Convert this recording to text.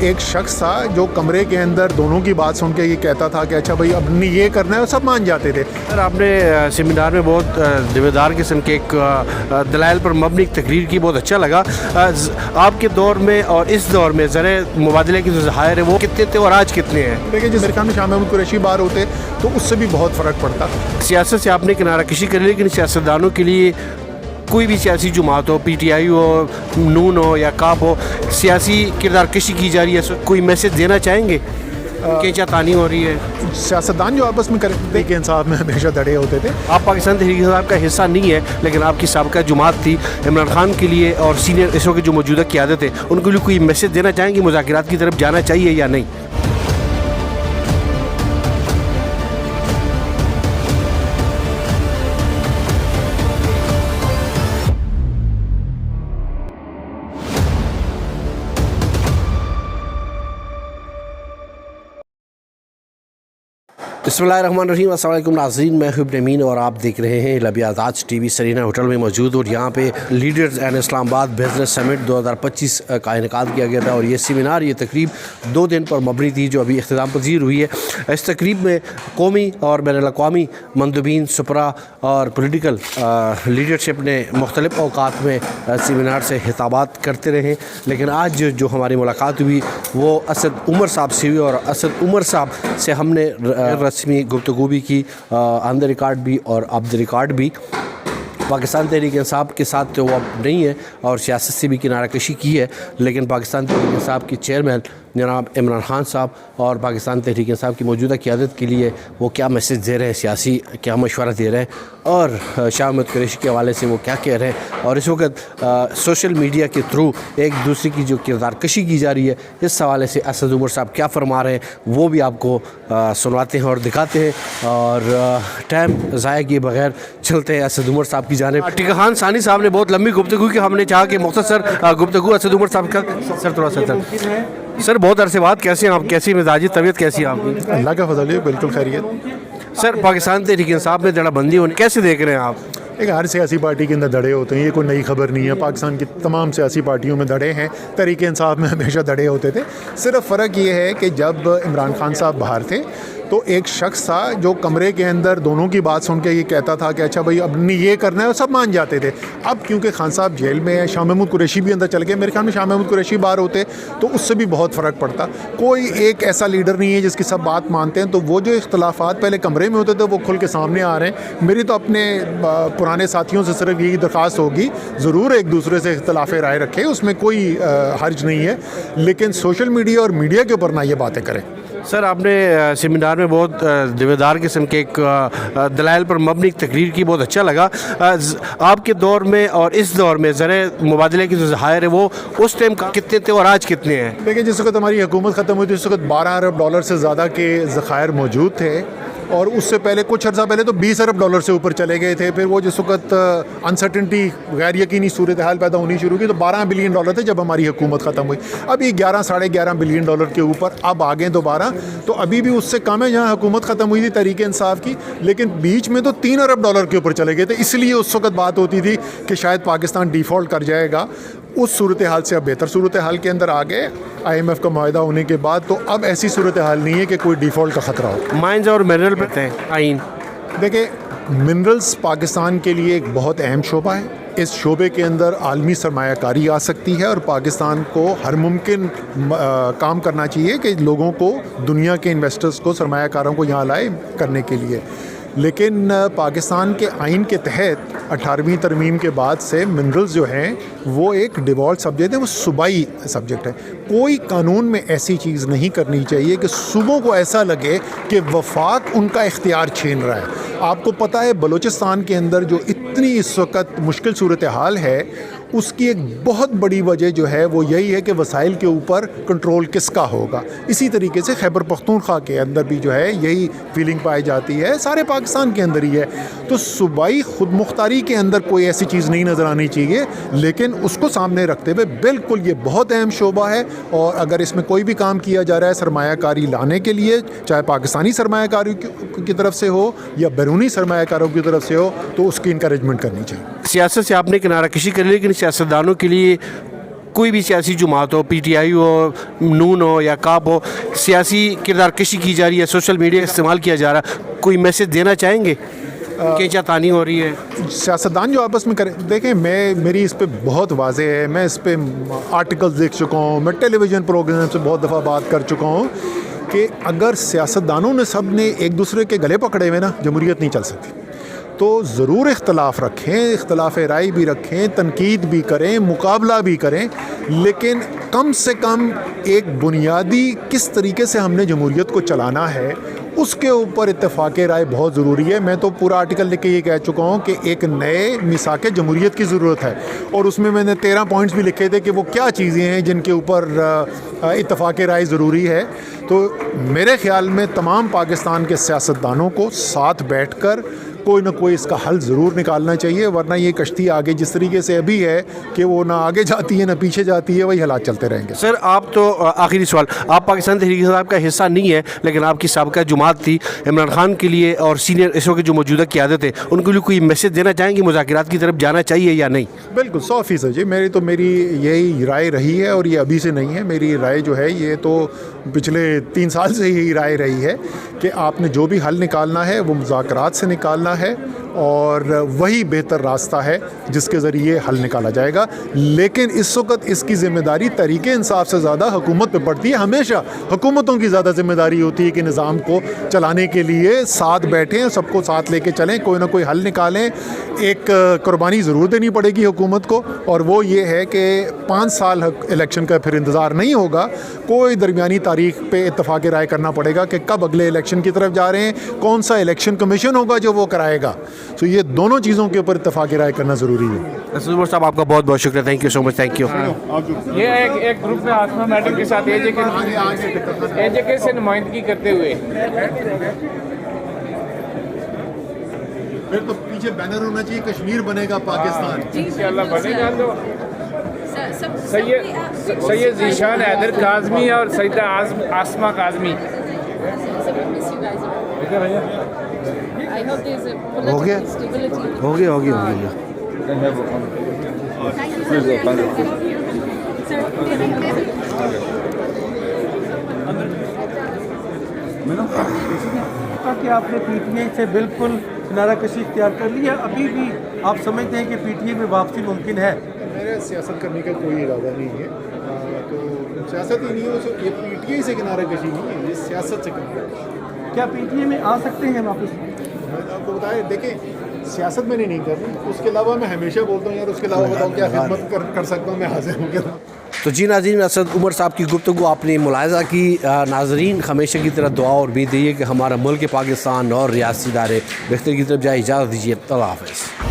ایک شخص تھا جو کمرے کے اندر دونوں کی بات سن کے یہ کہتا تھا کہ اچھا بھائی اب نے یہ کرنا ہے، اور سب مان جاتے تھے. سر آپ نے سیمینار میں بہت ذمہ دار قسم کے ایک دلائل پر مبنی ایک تقریر کی، بہت اچھا لگا. آپ کے دور میں اور اس دور میں ذرائع مبادلے کے جو ذخائر ہیں وہ کتنے تھے اور آج کتنے ہیں؟ دیکھیں جس میرے خیال میں شاہ محمود قریشی بار ہوتے تو اس سے بھی بہت فرق پڑتا. سیاست سے آپ نے کنارہ کشی کر لی، لیکن سیاستدانوں کے لیے کوئی بھی سیاسی جماعت ہو، پی ٹی آئی ہو، نون ہو یا کاپ ہو، سیاسی کردار کشی کی جا رہی ہے، کوئی میسج دینا چاہیں گے کہ کیا تانی ہو رہی ہے؟ سیاستدان جو آپس میں کرتے کہ انصاف میں ہمیشہ دڑے ہوتے تھے. آپ پاکستان تحریک انصاف کا حصہ نہیں ہے، لیکن آپ کی سابقہ جماعت تھی عمران خان کے لیے اور سینئر اس وقت جو موجودہ قیادت ہے ان کے لیے کوئی میسج دینا چاہیں گے؟ مذاکرات کی طرف جانا چاہیے یا نہیں؟ بسم اللہ الرحمن الرحیم. السلام علیکم ناظرین، میں حب امین اور آپ دیکھ رہے ہیں لبیات آج ٹی وی. سرینا ہوٹل میں موجود اور یہاں پہ لیڈرز اینڈ اسلام آباد بزنس سمٹ 2025 کا انعقاد کیا گیا تھا، اور یہ سیمینار، یہ تقریب 2 دن پر مبنی تھی جو ابھی اختتام پذیر ہوئی ہے. اس تقریب میں قومی اور بین الاقوامی مندوبین، سپرا اور پولیٹیکل لیڈرشپ نے مختلف اوقات میں سیمینار سے خطابات کرتے رہے، لیکن آج جو ہماری ملاقات ہوئی وہ اسد عمر صاحب سے ہوئی، اور اسد عمر صاحب سے ہم نے رسمی گفتگو بھی کی، آن دا ریکارڈ بھی اور آف دا ریکارڈ بھی. پاکستان تحریک انصاف کے ساتھ تو وہ اب نہیں ہے اور سیاست سے بھی کنارہ کشی کی ہے، لیکن پاکستان تحریک انصاف کے چیئرمین جناب عمران خان صاحب اور پاکستان تحریک انصاف کی موجودہ قیادت کے لیے وہ کیا میسج دے رہے ہیں، سیاسی کیا مشورہ دے رہے ہیں، اور شاہ محمود قریشی کے حوالے سے وہ کیا کہہ رہے ہیں، اور اس وقت سوشل میڈیا کے تھرو ایک دوسرے کی جو کردار کشی کی جا رہی ہے اس حوالے سے اسد عمر صاحب کیا فرما رہے ہیں وہ بھی آپ کو سنواتے ہیں اور دکھاتے ہیں. اور ٹائم ضائع کیے بغیر چلتے ہیں اسد عمر صاحب کی جانب. ٹیکہ خان ثانی صاحب نے بہت لمبی گفتگو کی، ہم نے چاہا کہ مختصر گفتگو اسد عمر صاحب کا. سر تھوڑا سر بہت عرصے بعد کیسے ہیں آپ؟ کیسی مزاجی طبیعت کیسی ہے آپ کی؟ اللہ کا فضل ہے، بالکل خیریت. سر پاکستان تحریک انصاف میں دڑا بندی ہونے کیسے دیکھ رہے ہیں آپ؟ ایک ہر سیاسی پارٹی کے اندر دھڑے ہوتے ہیں، یہ کوئی نئی خبر نہیں ہے. پاکستان کی تمام سیاسی پارٹیوں میں دھڑے ہیں، تحریک انصاف میں ہمیشہ دھڑے ہوتے تھے. صرف فرق یہ ہے کہ جب عمران خان صاحب باہر تھے تو ایک شخص تھا جو کمرے کے اندر دونوں کی بات سن کے یہ کہتا تھا کہ اچھا بھائی اب نے یہ کرنا ہے، اور سب مان جاتے تھے. اب کیونکہ خان صاحب جیل میں ہیں، شاہ محمود قریشی بھی اندر چل گئے، میرے خیال میں شاہ محمود قریشی بار ہوتے تو اس سے بھی بہت فرق پڑتا. کوئی ایک ایسا لیڈر نہیں ہے جس کی سب بات مانتے ہیں، تو وہ جو اختلافات پہلے کمرے میں ہوتے تھے وہ کھل کے سامنے آ رہے ہیں. میری تو اپنے پرانے ساتھیوں سے صرف یہی درخواست ہوگی، ضرور ایک دوسرے سے اختلاف رائے رکھیں، اس میں کوئی حرج نہیں ہے، لیکن سوشل میڈیا اور میڈیا کے اوپر نہ یہ باتیں کریں. سر آپ نے سیمینار میں بہت ذمہ دار قسم کے ایک دلائل پر مبنی ایک تقریر کی، بہت اچھا لگا. آپ کے دور میں اور اس دور میں ذرائع مبادلے کے جو ذخائر ہیں وہ اس ٹائم کتنے تھے اور آج کتنے ہیں؟ دیکھیں جس وقت ہماری حکومت ختم ہوئی تھی اس وقت $12 ارب سے زیادہ کے ذخائر موجود تھے، اور اس سے پہلے کچھ عرصہ پہلے تو $20 ارب سے اوپر چلے گئے تھے. پھر وہ جس وقت انسرٹنٹی، غیر یقینی صورتحال پیدا ہونی شروع کی تو $12 بلین تھے جب ہماری حکومت ختم ہوئی. اب یہ $11-11.5 بلین کے اوپر اب آگے دوبارہ، تو ابھی بھی اس سے کم ہے جہاں حکومت ختم ہوئی تھی تحریک انصاف کی، لیکن بیچ میں تو $3 ارب کے اوپر چلے گئے تھے. اس لیے اس وقت بات ہوتی تھی کہ شاید پاکستان ڈیفالٹ کر جائے گا. اس صورتحال سے اب بہتر صورتحال کے اندر آ گئے IMF کا معاہدہ ہونے کے بعد، تو اب ایسی صورتحال نہیں ہے کہ کوئی ڈیفالٹ کا خطرہ ہو. مائنز اور منرل پہ ہیں آئین. دیکھیں منرلز پاکستان کے لیے ایک بہت اہم شعبہ ہے. اس شعبے کے اندر عالمی سرمایہ کاری آ سکتی ہے، اور پاکستان کو ہر ممکن کام کرنا چاہیے کہ لوگوں کو، دنیا کے انویسٹرز کو، سرمایہ کاروں کو یہاں لائے کرنے کے لیے. لیکن پاکستان کے آئین کے تحت 18ویں ترمیم کے بعد سے منرلز جو ہیں وہ ایک ڈیفالٹ سبجیکٹ ہے، وہ صوبائی سبجیکٹ ہے. کوئی قانون میں ایسی چیز نہیں کرنی چاہیے کہ صوبوں کو ایسا لگے کہ وفاق ان کا اختیار چھین رہا ہے. آپ کو پتہ ہے بلوچستان کے اندر جو اتنی اس وقت مشکل صورتحال ہے، اس کی ایک بہت بڑی وجہ جو ہے وہ یہی ہے کہ وسائل کے اوپر کنٹرول کس کا ہوگا. اسی طریقے سے خیبر پختونخوا کے اندر بھی جو ہے یہی فیلنگ پائی جاتی ہے، سارے پاکستان کے اندر ہی ہے. تو صوبائی خود مختاری کے اندر کوئی ایسی چیز نہیں نظر آنی چاہیے، لیکن اس کو سامنے رکھتے ہوئے بالکل یہ بہت اہم شعبہ ہے. اور اگر اس میں کوئی بھی کام کیا جا رہا ہے سرمایہ کاری لانے کے لیے، چاہے پاکستانی سرمایہ کاری کی طرف سے ہو یا بیرونی سرمایہ کاروں کی طرف سے ہو، تو اس کی انکریجمنٹ کرنی چاہیے. سیاست سے آپ نے کنارہ کشی کر لی، لیکن سیاستدانوں کے لیے کوئی بھی سیاسی جماعت ہو, پی ٹی آئی ہو, نون ہو یا کاپ ہو, سیاسی کردار کشی کی جا رہی ہے, سوشل میڈیا استعمال کیا جا رہا ہے, کوئی میسج دینا چاہیں گے؟ کینچا تانی ہو رہی ہے, سیاستدان جو آپس میں کریں, دیکھیں میری اس پہ بہت واضح ہے, میں اس پہ آرٹیکلز دیکھ چکا ہوں, میں ٹیلی ویژن پروگرام سے بہت دفعہ بات کر چکا ہوں کہ اگر سیاستدانوں نے سب نے ایک دوسرے کے گلے پکڑے ہوئے نا, جمہوریت نہیں چل سکتی. تو ضرور اختلاف رکھیں, اختلاف رائے بھی رکھیں, تنقید بھی کریں, مقابلہ بھی کریں, لیکن کم سے کم ایک بنیادی کس طریقے سے ہم نے جمہوریت کو چلانا ہے اس کے اوپر اتفاق رائے بہت ضروری ہے. میں تو پورا آرٹیکل لکھ کے یہ کہہ چکا ہوں کہ ایک نئے میثاق جمہوریت کی ضرورت ہے, اور اس میں نے 13 پوائنٹس بھی لکھے تھے کہ وہ کیا چیزیں ہیں جن کے اوپر اتفاق رائے ضروری ہے. تو میرے خیال میں تمام پاکستان کے سیاستدانوں کو ساتھ بیٹھ کر کوئی نہ کوئی اس کا حل ضرور نکالنا چاہیے, ورنہ یہ کشتی آگے جس طریقے سے ابھی ہے کہ وہ نہ آگے جاتی ہے نہ پیچھے جاتی ہے, وہی حالات چلتے رہیں گے. سر آپ تو آخری سوال, آپ پاکستان تحریک انصاف کا حصہ نہیں ہے, لیکن آپ کی سابقہ جماعت تھی, عمران خان کے لیے اور سینئر اس وقت جو موجودہ قیادت ہے ان کے لیے کوئی میسج دینا چاہیں گے, مذاکرات کی طرف جانا چاہیے یا نہیں؟ بالکل 100% جی, میری یہی رائے رہی ہے, اور یہ ابھی سے نہیں ہے. میری رائے جو ہے یہ تو پچھلے 3 سال سے یہی رائے رہی ہے کہ آپ نے جو بھی حل نکالنا ہے وہ مذاکرات سے نکالنا ہے, اور وہی بہتر راستہ ہے جس کے ذریعے حل نکالا جائے گا. لیکن اس وقت اس کی ذمہ داری تحریک انصاف سے زیادہ حکومت پہ پڑتی ہے. ہمیشہ حکومتوں کی زیادہ ذمہ داری ہوتی ہے کہ نظام کو چلانے کے لیے ساتھ بیٹھیں, سب کو ساتھ لے کے چلیں, کوئی نہ کوئی حل نکالیں. ایک قربانی ضرور دینی پڑے گی حکومت کو, اور وہ یہ ہے کہ 5 سال الیکشن کا پھر انتظار نہیں ہوگا, کوئی درمیانی تاریخ پہ اتفاق رائے کرنا پڑے گا کہ کب اگلے الیکشن کی طرف جا رہے ہیں, کون سا الیکشن کمیشن ہوگا جو وہ کرائے گا. تو یہ دونوں چیزوں کے اوپر اتفاق رائے کرنا ضروری ہے. عمر صاحب آپ کا بہت بہت شکریہ, thank you so much, thank you. یہ ایک گروپ میں آسما میڈم کے ساتھ اے جے کے سے نمائندگی کرتے ہوئے, پھر تو پیچھے بینر ہونا چاہیے کشمیر بنے گا پاکستان. انشاءاللہ بنے گا. تو سید ذیشان حیدر کاظمی اور سیدہ آسما کاظمی. ہو گیا ہو گیا ہو گیا ہو گیا. کہ آپ نے پی ٹی آئی سے بالکل کنارہ کشی اختیار کر لی ہے, ابھی بھی آپ سمجھتے ہیں کہ پی ٹی آئی میں واپسی ممکن ہے؟ میرا سیاست کرنے کا کوئی ارادہ نہیں ہے, تو سیاست ہی نہیں ہے, یہ پی ٹی آئی سے کنارہ کشی نہیں ہے, یہ سیاست سے کنارہ کشی. کیا پی ٹی آئی میں آ سکتے ہیں واپس؟ میں آپ کو بتائیں, دیکھیں سیاست میں نہیں کرنی, اس کے علاوہ میں ہمیشہ بولتا ہوں یار اس کے علاوہ بتاؤ کیا خدمت کر سکتا ہوں, میں حاضر ہوں. تو جی ناظرین, اسد عمر صاحب کی گفتگو آپ نے ملاحظہ کی. ناظرین ہمیشہ کی طرح دعا اور امید ہے کہ ہمارا ملک پاکستان اور ریاستی ادارے بہتر کی طرف جائے. اجازت دیجیے, اللہ حافظ.